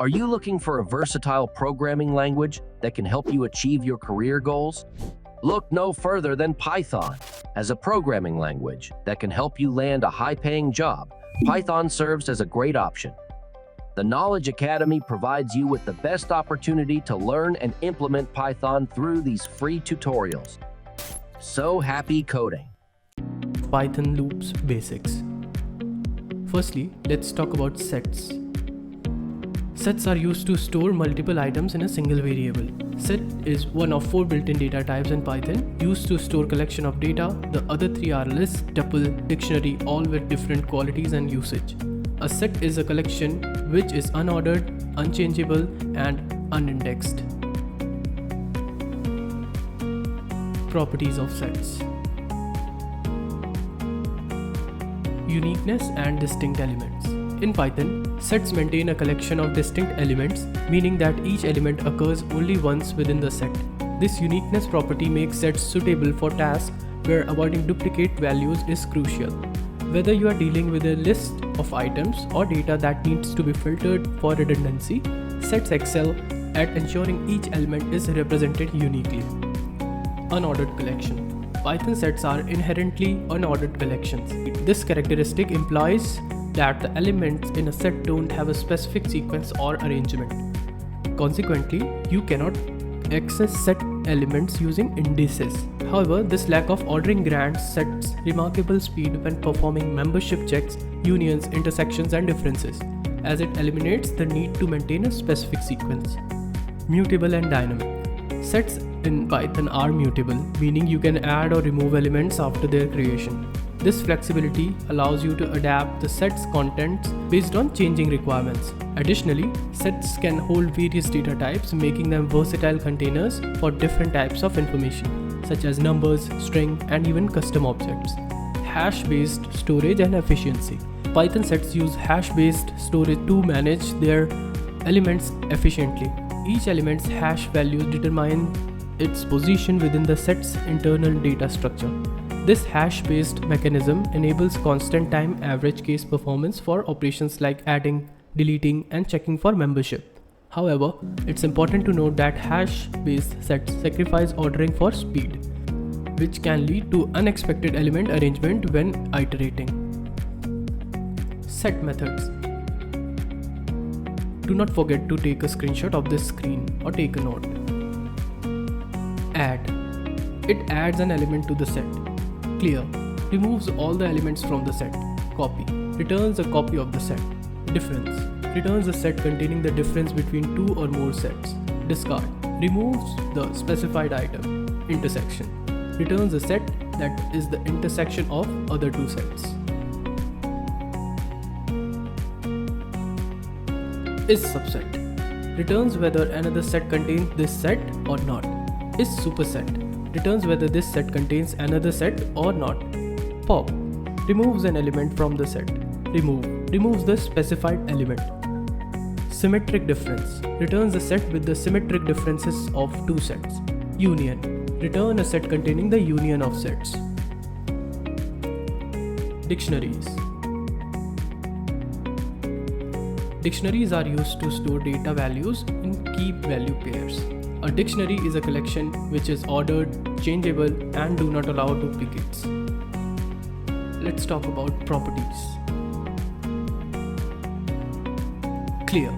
Are you looking for a versatile programming language that can help you achieve your career goals? Look no further than Python. As a programming language that can help you land a high-paying job, Python serves as a great option. The Knowledge Academy provides you with the best opportunity to learn and implement Python through these free tutorials. So happy coding! Python loops basics. Firstly, let's talk about sets. Sets are used to store multiple items in a single variable. Set is one of 4 built-in data types in Python, used to store collection of data. The other 3 are list, tuple, dictionary, all with different qualities and usage. A set is a collection which is unordered, unchangeable, and unindexed. Properties of sets. Uniqueness and distinct elements. In Python, sets maintain a collection of distinct elements, meaning that each element occurs only once within the set. This uniqueness property makes sets suitable for tasks where avoiding duplicate values is crucial. Whether you are dealing with a list of items or data that needs to be filtered for redundancy, sets excel at ensuring each element is represented uniquely. Unordered collection. Python sets are inherently unordered collections. This characteristic implies that the elements in a set don't have a specific sequence or arrangement. Consequently, you cannot access set elements using indices. However, this lack of ordering grants sets remarkable speed when performing membership checks, unions, intersections, and differences, as it eliminates the need to maintain a specific sequence. Mutable and dynamic. Sets in Python are mutable, meaning you can add or remove elements after their creation. This flexibility allows you to adapt the set's contents based on changing requirements. Additionally, sets can hold various data types, making them versatile containers for different types of information, such as numbers, string, and even custom objects. Hash-based storage and efficiency. Python sets use hash-based storage to manage their elements efficiently. Each element's hash value determines its position within the set's internal data structure. This hash-based mechanism enables constant time average case performance for operations like adding, deleting, and checking for membership. However, it's important to note that hash-based sets sacrifice ordering for speed, which can lead to unexpected element arrangement when iterating. Set methods. Do not forget to take a screenshot of this screen or take a note. Add. It adds an element to the set. Clear. Removes all the elements from the set. Copy. Returns a copy of the set. Difference. Returns a set containing the difference between 2 or more sets. Discard. Removes the specified item. Intersection. Returns a set that is the intersection of other 2 sets. Is subset. Returns whether another set contains this set or not. Is superset. Returns whether this set contains another set or not. Pop. Removes an element from the set. Remove. Removes the specified element. Symmetric difference. Returns a set with the symmetric differences of 2 sets. Union. Return a set containing the union of sets. Dictionaries. Dictionaries are used to store data values in key value pairs. A dictionary is a collection which is ordered, changeable, and do not allow duplicates. Let's talk about properties. Clear.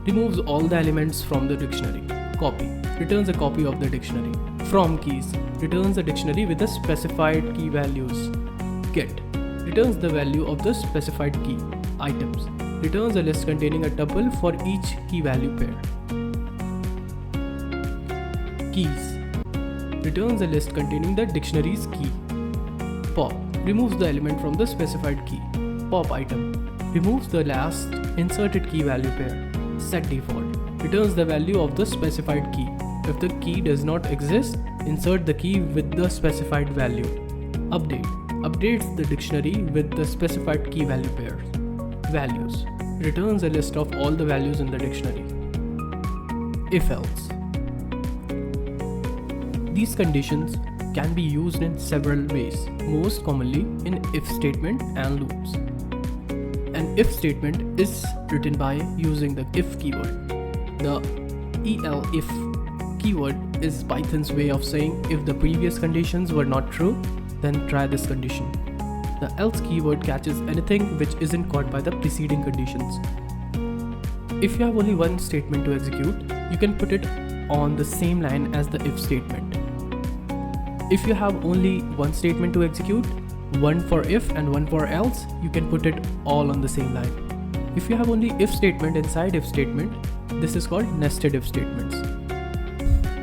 Removes all the elements from the dictionary. Copy. Returns a copy of the dictionary. From keys. Returns a dictionary with the specified key values. Get. Returns the value of the specified key. Items. Returns a list containing a tuple for each key value pair. Keys. Returns a list containing the dictionary's key. Pop. Removes the element from the specified key. Pop item. Removes the last inserted key value pair. Set default. Returns the value of the specified key. If the key does not exist, insert the key with the specified value. Update. Updates the dictionary with the specified key value pairs. Values. Returns a list of all the values in the dictionary. If-else. These conditions can be used in several ways, most commonly in if statement and loops. An if statement is written by using the if keyword. The elif keyword is Python's way of saying if the previous conditions were not true, then try this condition. The else keyword catches anything which isn't caught by the preceding conditions. If you have only one statement to execute, you can put it on the same line as the if statement. If you have only one statement to execute, one for if and one for else, you can put it all on the same line. If you have only if statement inside if statement, this is called nested if statements.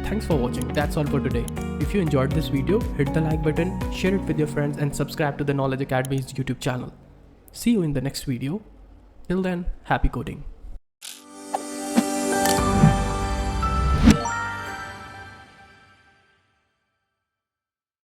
Thanks for watching. That's all for today. If you enjoyed this video, hit the like button, share it with your friends, and subscribe to the Knowledge Academy's YouTube channel. See you in the next video. Till then, happy coding.